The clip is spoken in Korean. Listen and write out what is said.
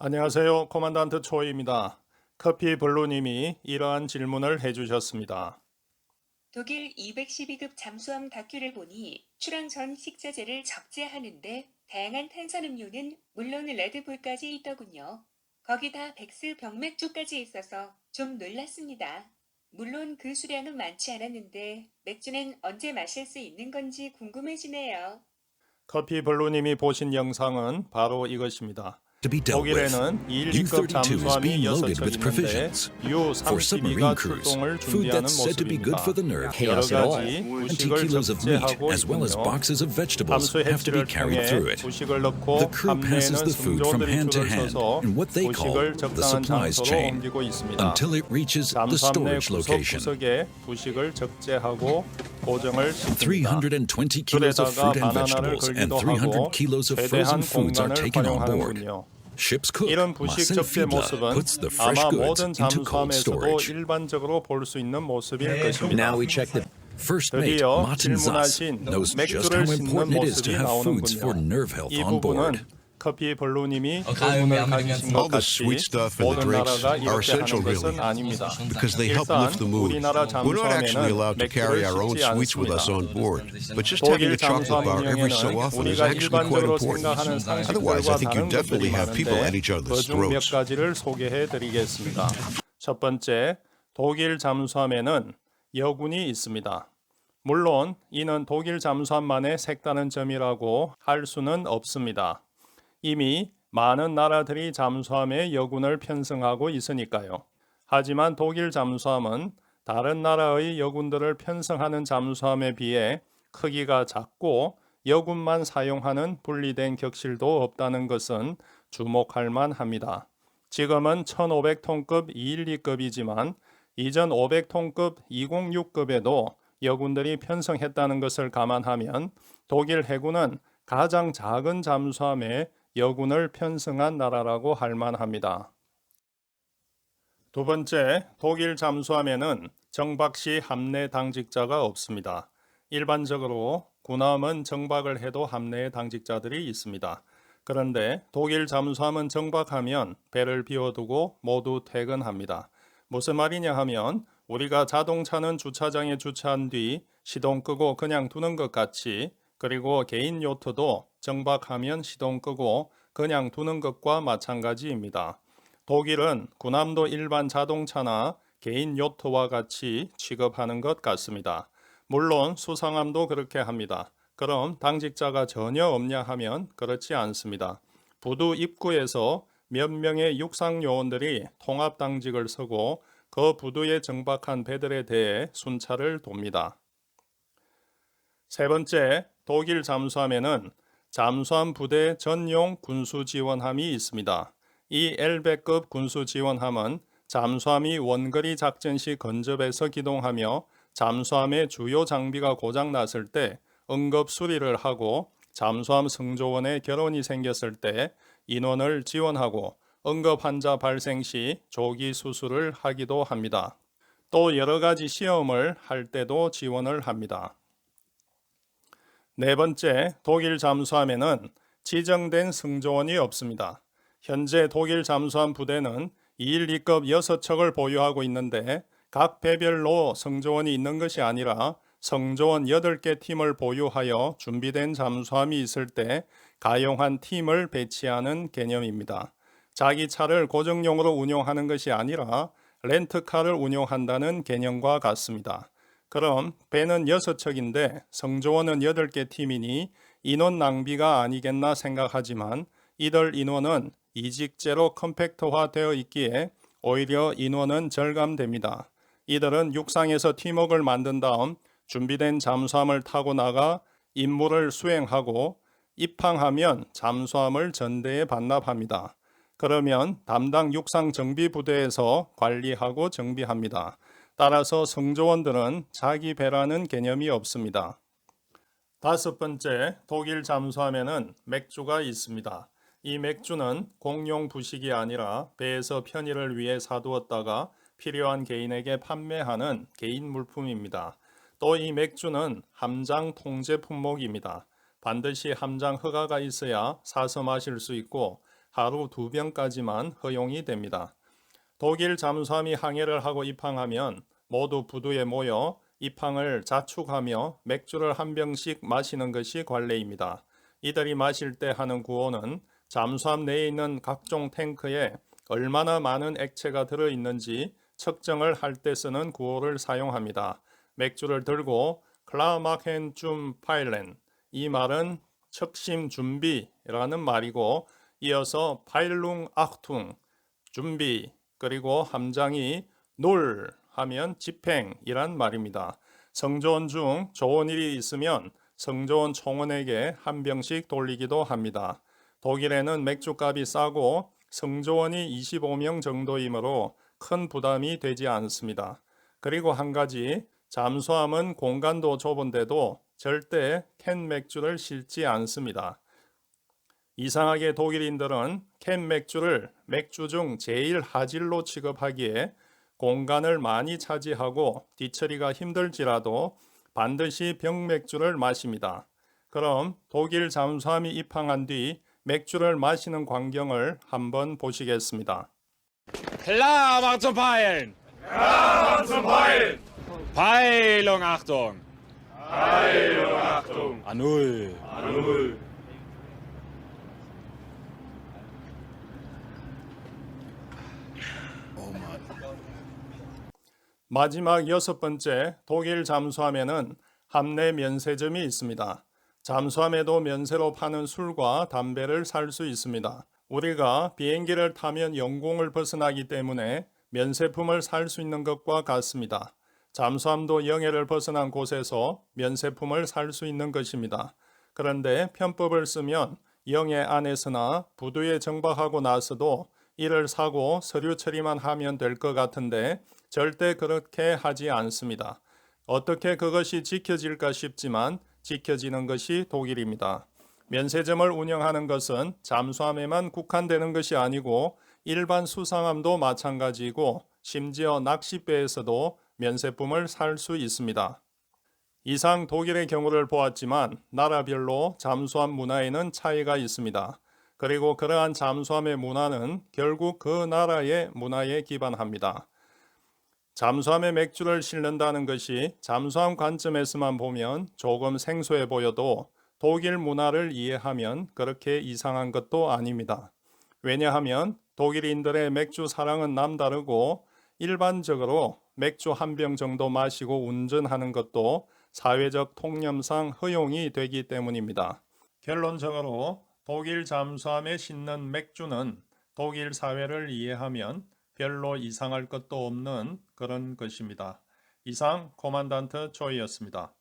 안녕하세요. 코만단트 초이입니다. 커피 블루님이 이러한 질문을 해주셨습니다. 독일 212급 잠수함 다큐를 보니 출항 전 식자재를 적재하는데 다양한 탄산음료는 물론 레드불까지 있더군요. 거기다 백스 병맥주까지 있어서 좀 놀랐습니다. 물론 그 수량은 많지 않았는데 맥주는 언제 마실 수 있는 건지 궁금해지네요. 커피 블루님이 보신 영상은 바로 이것입니다. to be dealt with. 독일에는 212급 U-32 is 잠수함이 being 6척 loaded with 있는데 provisions. For U-32가 submarine crews, 출동을 food 준비하는 that's said to be good 모습입니다. for the nerve, 여러 chaos at all. 가지 and 2 부식을 kilos of meat, 적재하고 as well as 있군요. boxes of vegetables, 함수 have to be 해치를 carried 통해 through it. 부식을 넣고 The crew passes 함내에는 the food from 승조원들이 hand to 줄을 hand 서서 in what they call 부식을 the 적당한 supplies 장소로 chain 옮기고 있습니다. until it reaches the 잠수함 내 storage location. 구석구석에 부식을 적재하고 고정을 시킵니다. 320 kilos of 줄에다가 fruit and 바나나를 vegetables and 걸기도 300 하고 kilos of 최대한 frozen foods are 공간을 taken on board. 활용하는군요. Ship's cook, 이런 부식 Marcel 적재 Fiedler, 모습은 puts the fresh 아마 goods 모든 into cold 잠수함에서도 storage. 일반적으로 볼 수 있는 모습일 것입니다. Now we check the First mate 드디어 Martin Sass 질문하신 knows just 맥주를 how 씹는 important it is to 모습이 have foods for 나오는군요. nerve health 이 on 부분은 board. 커피 블루님이 가음이 질문을 안 가지신 되면 것 All the 같이 sweet stuff and the 모든 drinks 나라가 are 이렇게 essential, 하는 것은 really, 아닙니다. because they help 일단 lift the mood. 우리나라 We're not actually 잠수함에는 allowed to 맥주를 carry our own 씹지 sweets with us 않습니다. on board, but just having 독일 a chocolate bar every so 잠수함 often is 우리가 actually quite 일반적으로 important. 생각하는 Otherwise, I 상식들과 think you 다른 definitely 것들이 have people at each 많은데 other's 그중 몇 throats. 가지를 소개해 드리겠습니다. 첫 번째, 독일 잠수함에는 여군이 있습니다. 물론 이는 독일 잠수함만의 색다른 점이라고 할 수는 없습니다. 이미 많은 나라들이 잠수함에 여군을 편성하고 있으니까요. 하지만 독일 잠수함은 다른 나라의 여군들을 편성하는 잠수함에 비해 크기가 작고 여군만 사용하는 분리된 격실도 없다는 것은 주목할 만합니다. 지금은 1500톤급 212급이지만 이전 500톤급 206급에도 여군들이 편성했다는 것을 감안하면 독일 해군은 가장 작은 잠수함에 여군을 편성한 나라라고 할 만합니다. 두 번째, 독일 잠수함에는 정박 시 함내 당직자가 없습니다. 일반적으로 군함은 정박을 해도 함내에 당직자들이 있습니다. 그런데 독일 잠수함은 정박하면 배를 비워두고 모두 퇴근합니다. 무슨 말이냐 하면 우리가 자동차는 주차장에 주차한 뒤 시동 끄고 그냥 두는 것 같이, 그리고 개인 요트도 정박하면 시동 끄고 그냥 두는 것과 마찬가지입니다. 독일은 군함도 일반 자동차나 개인 요트와 같이 취급하는 것 같습니다. 물론 수상함도 그렇게 합니다. 그럼 당직자가 전혀 없냐 하면 그렇지 않습니다. 부두 입구에서 몇 명의 육상 요원들이 통합 당직을 서고 그 부두에 정박한 배들에 대해 순찰을 돕니다. 세 번째, 독일 잠수함에는 잠수함 부대 전용 군수 지원함이 있습니다. 이 엘베급 군수 지원함은 잠수함이 원거리 작전 시 건접해서 기동하며 잠수함의 주요 장비가 고장 났을 때 응급 수리를 하고 잠수함 승조원의 결혼이 생겼을 때 인원을 지원하고 응급 환자 발생 시 조기 수술을 하기도 합니다. 또 여러 가지 시험을 할 때도 지원을 합니다. 네 번째, 독일 잠수함에는 지정된 승조원이 없습니다. 현재 독일 잠수함 부대는 212급 6척을 보유하고 있는데 각 배별로 승조원이 있는 것이 아니라 승조원 8개 팀을 보유하여 준비된 잠수함이 있을 때 가용한 팀을 배치하는 개념입니다. 자기 차를 고정용으로 운용하는 것이 아니라 렌트카를 운용한다는 개념과 같습니다. 그럼 배는 6척인데 승조원은 8개 팀이니 인원 낭비가 아니겠나 생각하지만 이들 인원은 이직제로 컴팩트화되어 있기에 오히려 인원은 절감됩니다. 이들은 육상에서 팀워크를 만든 다음 준비된 잠수함을 타고 나가 임무를 수행하고 입항하면 잠수함을 전대에 반납합니다. 그러면 담당 육상 정비 부대에서 관리하고 정비합니다. 따라서 승조원들은 자기 배라는 개념이 없습니다. 다섯 번째, 독일 잠수함에는 맥주가 있습니다. 이 맥주는 공용 부식이 아니라 배에서 편의를 위해 사두었다가 필요한 개인에게 판매하는 개인 물품입니다. 또 이 맥주는 함장 통제 품목입니다. 반드시 함장 허가가 있어야 사서 마실 수 있고 하루 2병까지만 허용이 됩니다. 독일 잠수함이 항해를 하고 입항하면 모두 부두에 모여 입항을 자축하며 맥주를 한 병씩 마시는 것이 관례입니다. 이들이 마실 때 하는 구호는 잠수함 내에 있는 각종 탱크에 얼마나 많은 액체가 들어있는지 측정을 할 때 쓰는 구호를 사용합니다. 맥주를 들고 클라마켄 줌 파일렌, 이 말은 척심 준비라는 말이고, 이어서 파일룽 아흐퉁 준비, 그리고 함장이 놀 하면 집행이란 말입니다. 성조원 중 좋은 일이 있으면 성조원 총원에게 한 병씩 돌리기도 합니다. 독일에는 맥주값이 싸고 성조원이 25명 정도이므로 큰 부담이 되지 않습니다. 그리고 한 가지, 잠수함은 공간도 좁은데도 절대 캔 맥주를 싣지 않습니다. 이상하게 독일인들은 캔 맥주를 맥주 중 제일 하질로 취급하기에 공간을 많이 차지하고 뒤처리가 힘들지라도 반드시 병맥주를 마십니다. 그럼 독일 잠수함이 입항한 뒤 맥주를 마시는 광경을 한번 보시겠습니다. Klar, mach zum Peilen! Klar, mach zum Peilen! Peilung, Achtung! Peilung, Achtung! A null! A null! 마지막 6번째, 독일 잠수함에는 함내 면세점이 있습니다. 잠수함에도 면세로 파는 술과 담배를 살 수 있습니다. 우리가 비행기를 타면 영공을 벗어나기 때문에 면세품을 살 수 있는 것과 같습니다. 잠수함도 영해를 벗어난 곳에서 면세품을 살 수 있는 것입니다. 그런데 편법을 쓰면 영해 안에서나 부두에 정박하고 나서도 이를 사고 서류 처리만 하면 될 것 같은데 절대 그렇게 하지 않습니다. 어떻게 그것이 지켜질까 싶지만 지켜지는 것이 독일입니다. 면세점을 운영하는 것은 잠수함에만 국한되는 것이 아니고 일반 수상함도 마찬가지이고 심지어 낚싯배에서도 면세품을 살 수 있습니다. 이상 독일의 경우를 보았지만 나라별로 잠수함 문화에는 차이가 있습니다. 그리고 그러한 잠수함의 문화는 결국 그 나라의 문화에 기반합니다. 잠수함에 맥주를 싣는다는 것이 잠수함 관점에서만 보면 조금 생소해 보여도 독일 문화를 이해하면 그렇게 이상한 것도 아닙니다. 왜냐하면 독일인들의 맥주 사랑은 남다르고 일반적으로 맥주 한 병 정도 마시고 운전하는 것도 사회적 통념상 허용이 되기 때문입니다. 결론적으로 독일 잠수함에 싣는 맥주는 독일 사회를 이해하면 별로 이상할 것도 없는 그런 것입니다. 이상 코만단트 조이였습니다.